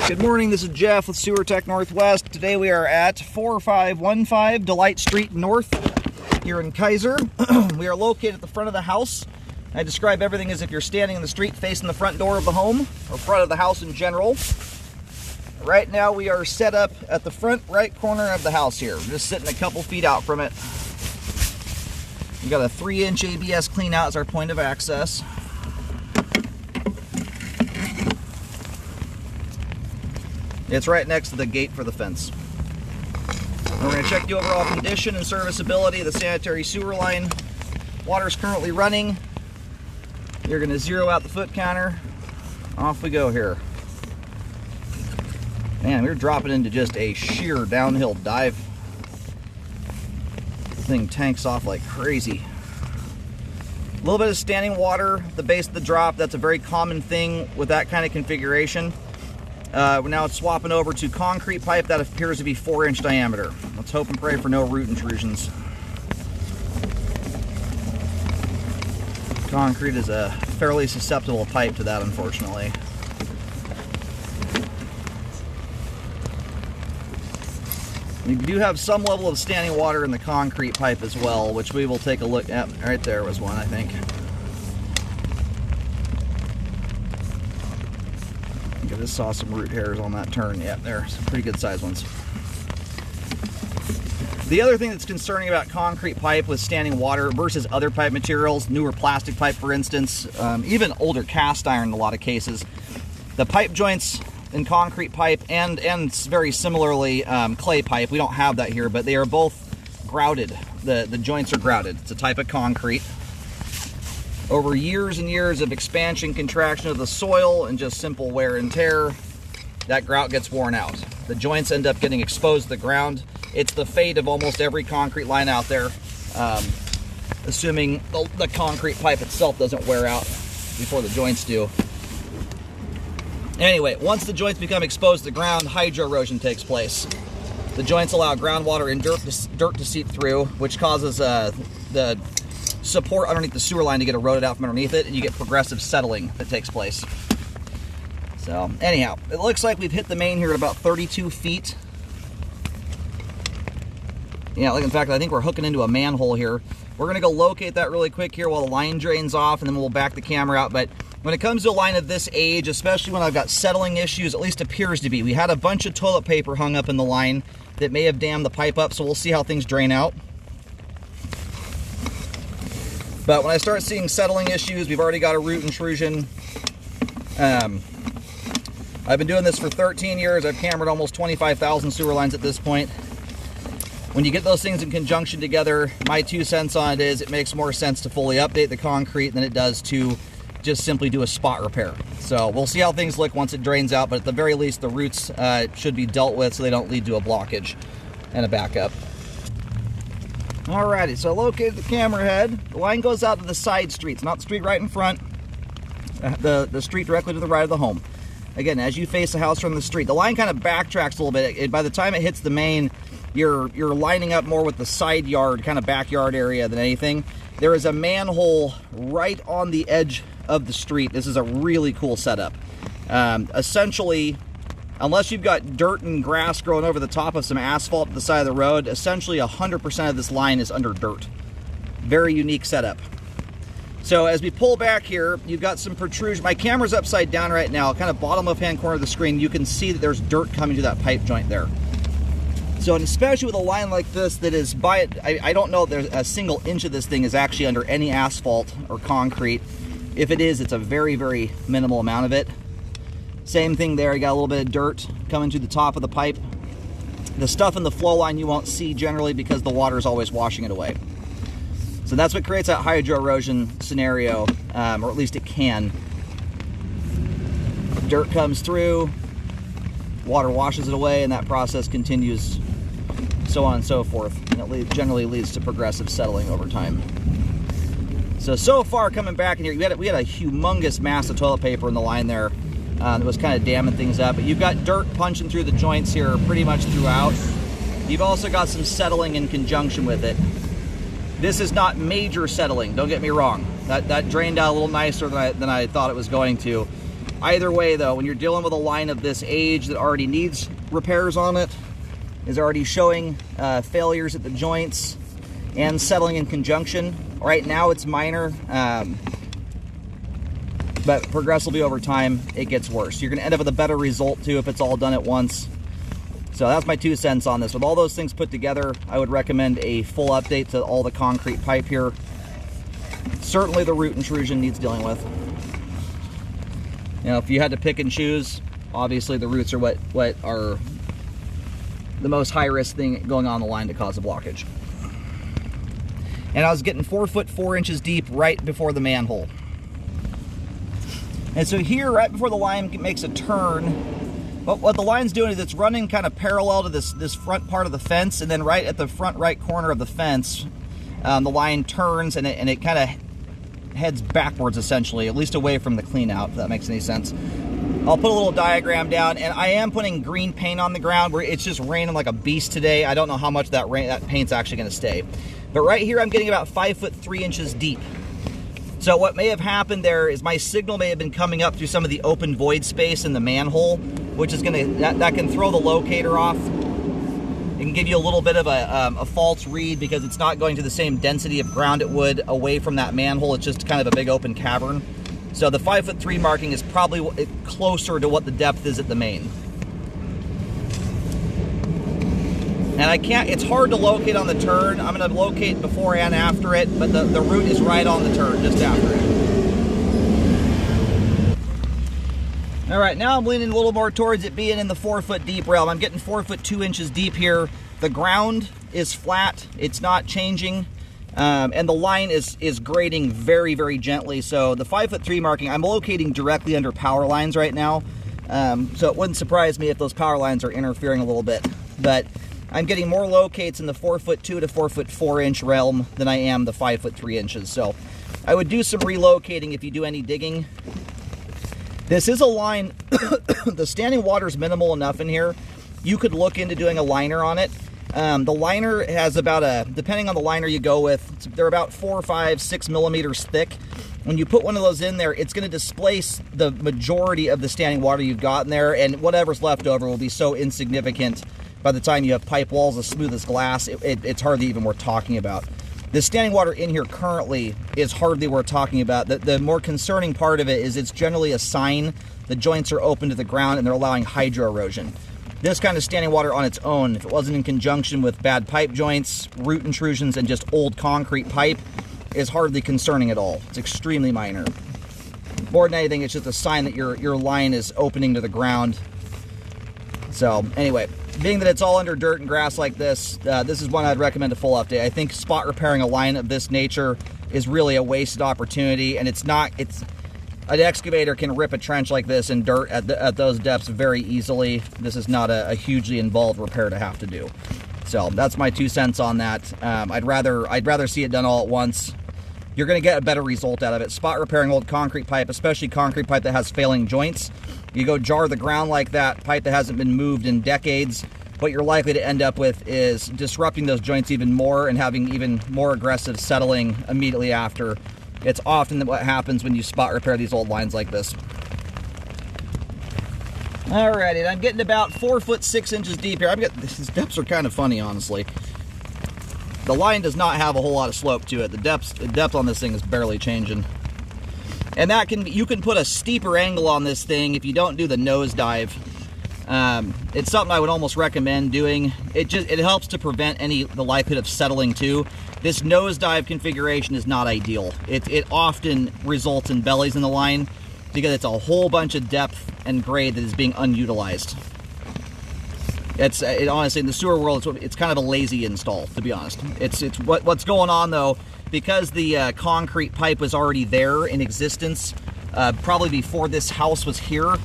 Good morning, this is Jeff with Sewer Tech Northwest. Today we are at 4515 Delight Street North here in Kaiser. We are located at the front of the house. I describe everything as if you're standing in the street facing the front door of the home, or front of the house in general. Right now we are set up at the front right corner of the house here. We're just sitting a couple feet out from it. We've got a 3-inch ABS clean out as our point of access. It's right next to the gate for the fence. We're going to check the overall condition and serviceability of the sanitary sewer line. Water's currently running. You're going to zero out the foot counter. Off we go here. Man, we're dropping into just a sheer downhill dive. This thing tanks off like crazy. A little bit of standing water at the base of the drop. That's a very common thing with that kind of configuration. Now it's swapping over to concrete pipe that appears to be 4-inch diameter. Let's hope and pray for no root intrusions. Concrete is a fairly susceptible pipe to that, unfortunately. You do have some level of standing water in the concrete pipe as well, which we will take a look at. Right there was one, I think. I just saw some root hairs on that turn. Yeah, there, some pretty good sized ones. The other thing that's concerning about concrete pipe with standing water versus other pipe materials, newer plastic pipe for instance, even older cast iron in a lot of cases, the pipe joints in concrete pipe and very similarly clay pipe, we don't have that here, but they are both grouted. The joints are grouted. It's a type of concrete. Over years and years of expansion, contraction of the soil, and just simple wear and tear, that grout gets worn out. The joints end up getting exposed to the ground. It's the fate of almost every concrete line out there, assuming the concrete pipe itself doesn't wear out before the joints do. Anyway, once the joints become exposed to the ground, hydro erosion takes place. The joints allow groundwater and dirt to seep through, which causes the support underneath the sewer line to get eroded out from underneath it, and you get progressive settling that takes place. So anyhow, it looks like we've hit the main here at about 32 feet. Yeah, like in fact, I think we're hooking into a manhole here. We're gonna go locate that really quick here while the line drains off, and then we'll back the camera out. But when it comes to a line of this age, especially when I've got settling issues, at least appears to be, we had a bunch of toilet paper hung up in the line that may have dammed the pipe up, so we'll see how things drain out. But when I start seeing settling issues, we've already got a root intrusion. I've been doing this for 13 years. I've cambered almost 25,000 sewer lines at this point. When you get those things in conjunction together, my 2 cents on it is it makes more sense to fully update the concrete than it does to just simply do a spot repair. So we'll see how things look once it drains out, but at the very least the roots should be dealt with so they don't lead to a blockage and a backup. Alrighty, so I located the camera head. The line goes out to the side streets, not the street right in front, the street directly to the right of the home. Again, as you face the house from the street, the line kind of backtracks a little bit. By the time it hits the main, you're lining up more with the side yard, kind of backyard area than anything. There is a manhole right on the edge of the street. This is a really cool setup. Essentially, unless you've got dirt and grass growing over the top of some asphalt at the side of the road, essentially 100% of this line is under dirt. Very unique setup. So as we pull back here, you've got some protrusion. My camera's upside down right now, kind of bottom left-hand corner of the screen. You can see that there's dirt coming to that pipe joint there. So, and especially with a line like this that is I don't know if there's a single inch of this thing is actually under any asphalt or concrete. If it is, it's a very, very minimal amount of it. Same thing there, you got a little bit of dirt coming to the top of the pipe. The stuff in the flow line you won't see generally because the water is always washing it away. So that's what creates that hydro erosion scenario, or at least it can. Dirt comes through, water washes it away, and that process continues, so on and so forth. And it generally leads to progressive settling over time. So far coming back in here, we had a humongous mass of toilet paper in the line there. That was kind of damming things up, but you've got dirt punching through the joints here pretty much throughout. You've also got some settling in conjunction with it. This is not major settling, don't get me wrong. That drained out a little nicer than I thought it was going to. Either way though, when you're dealing with a line of this age that already needs repairs on it, is already showing failures at the joints and settling in conjunction. Right now it's minor, but progressively over time it gets worse. You're gonna end up with a better result too if it's all done at once. So that's my 2 cents on this. With all those things put together, I would recommend a full update to all the concrete pipe here. Certainly the root intrusion needs dealing with. You know, if you had to pick and choose, obviously the roots are what are the most high risk thing going on the line to cause a blockage. And I was getting 4 foot 4 inches deep right before the manhole. And so here, right before the line makes a turn, but what the line's doing is it's running kind of parallel to this front part of the fence, and then right at the front right corner of the fence, the line turns and it kind of heads backwards essentially, at least away from the clean out, if that makes any sense. I'll put a little diagram down, and I am putting green paint on the ground where it's just raining like a beast today. I don't know how much that paint's actually going to stay. But right here I'm getting about 5 foot 3 inches deep. So what may have happened there is my signal may have been coming up through some of the open void space in the manhole, which is that can throw the locator off. It can give you a little bit of a false read because it's not going to the same density of ground it would away from that manhole. It's just kind of a big open cavern. So the 5 foot 3 marking is probably closer to what the depth is at the main. And it's hard to locate on the turn. I'm going to locate before and after it, but the root is right on the turn, just after it. All right, now I'm leaning a little more towards it being in the 4 foot deep realm. I'm getting 4 foot 2 inches deep here. The ground is flat, it's not changing, and the line is grading very, very gently. So the 5 foot 3 marking, I'm locating directly under power lines right now. So it wouldn't surprise me if those power lines are interfering a little bit. But I'm getting more locates in the 4 foot 2 to 4 foot 4 inch realm than I am the 5 foot 3 inches. So I would do some relocating if you do any digging. This is a line, the standing water is minimal enough in here. You could look into doing a liner on it. The liner has about depending on the liner you go with, they're about 4, 5, 6 millimeters thick. When you put one of those in there, it's going to displace the majority of the standing water you've got in there, and whatever's left over will be so insignificant by the time you have pipe walls as smooth as glass, it's hardly even worth talking about. The standing water in here currently is hardly worth talking about. The more concerning part of it is it's generally a sign the joints are open to the ground and they're allowing hydro erosion. This kind of standing water on its own, if it wasn't in conjunction with bad pipe joints, root intrusions, and just old concrete pipe, is hardly concerning at all. It's extremely minor. More than anything, it's just a sign that your line is opening to the ground. So anyway, being that it's all under dirt and grass like this, this is one I'd recommend a full update. I think spot repairing a line of this nature is really a wasted opportunity, and an excavator can rip a trench like this in dirt at those depths very easily. This is not a hugely involved repair to have to do. So that's my 2 cents on that. I'd rather see it done all at once. You're going to get a better result out of it. Spot repairing old concrete pipe, especially concrete pipe that has failing joints. You go jar the ground like that, pipe that hasn't been moved in decades, what you're likely to end up with is disrupting those joints even more and having even more aggressive settling immediately after. It's often what happens when you spot repair these old lines like this. Alrighty, I'm getting about 4 foot 6 inches deep here. These depths are kind of funny, honestly. The line does not have a whole lot of slope to it. The depth on this thing is barely changing. And you can put a steeper angle on this thing if you don't do the nosedive. It's something I would almost recommend doing. It helps to prevent the likelihood of settling too. This nosedive configuration is not ideal. It often results in bellies in the line because it's a whole bunch of depth and grade that is being unutilized. Honestly, in the sewer world, it's kind of a lazy install, to be honest. What's going on though, because the concrete pipe was already there in existence, probably before this house was here.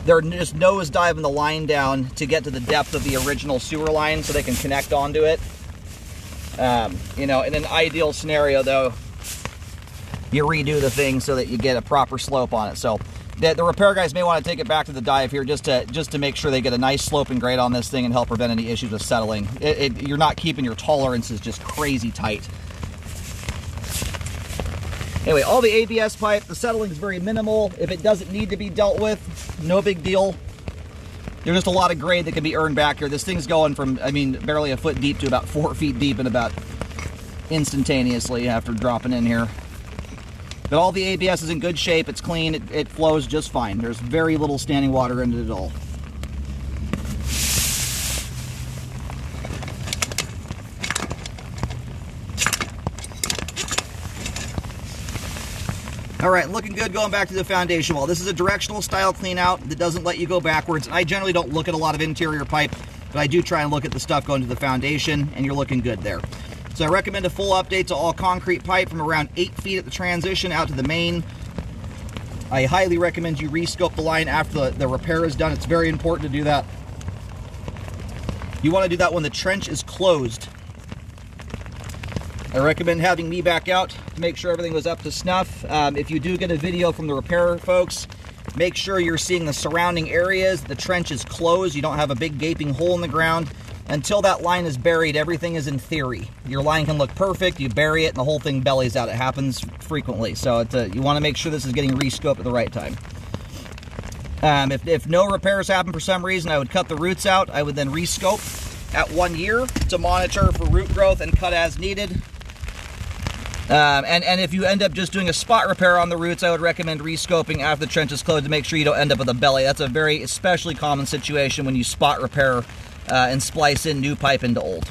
They're just nose diving the line down to get to the depth of the original sewer line so they can connect onto it. In an ideal scenario though, you redo the thing so that you get a proper slope on it. So the repair guys may want to take it back to the dive here just to make sure they get a nice slope and grade on this thing and help prevent any issues with settling. You're not keeping your tolerances just crazy tight. Anyway, all the ABS pipe, the settling is very minimal. If it doesn't need to be dealt with, no big deal. There's just a lot of grade that can be earned back here. This thing's going from, I mean, barely a foot deep to about 4 feet deep in about instantaneously after dropping in here. But all the ABS is in good shape. It's clean. It flows just fine. There's very little standing water in it at all. All right, looking good going back to the foundation wall. This is a directional style clean out that doesn't let you go backwards. I generally don't look at a lot of interior pipe, but I do try and look at the stuff going to the foundation, and you're looking good there. So I recommend a full update to all concrete pipe from around 8 feet at the transition out to the main. I highly recommend you rescope the line after the repair is done. It's very important to do that. You want to do that when the trench is closed. I recommend having me back out to make sure everything was up to snuff. If you do get a video from the repair folks, make sure you're seeing the surrounding areas. The trench is closed. You don't have a big gaping hole in the ground. Until that line is buried, everything is in theory. Your line can look perfect, you bury it, and the whole thing bellies out. It happens frequently. So you want to make sure this is getting rescoped at the right time. If no repairs happen for some reason, I would cut the roots out. I would then rescope at 1 year to monitor for root growth and cut as needed. And if you end up just doing a spot repair on the roots, I would recommend rescoping after the trench is closed to make sure you don't end up with a belly. That's a very especially common situation when you spot repair and splice in new pipe into old.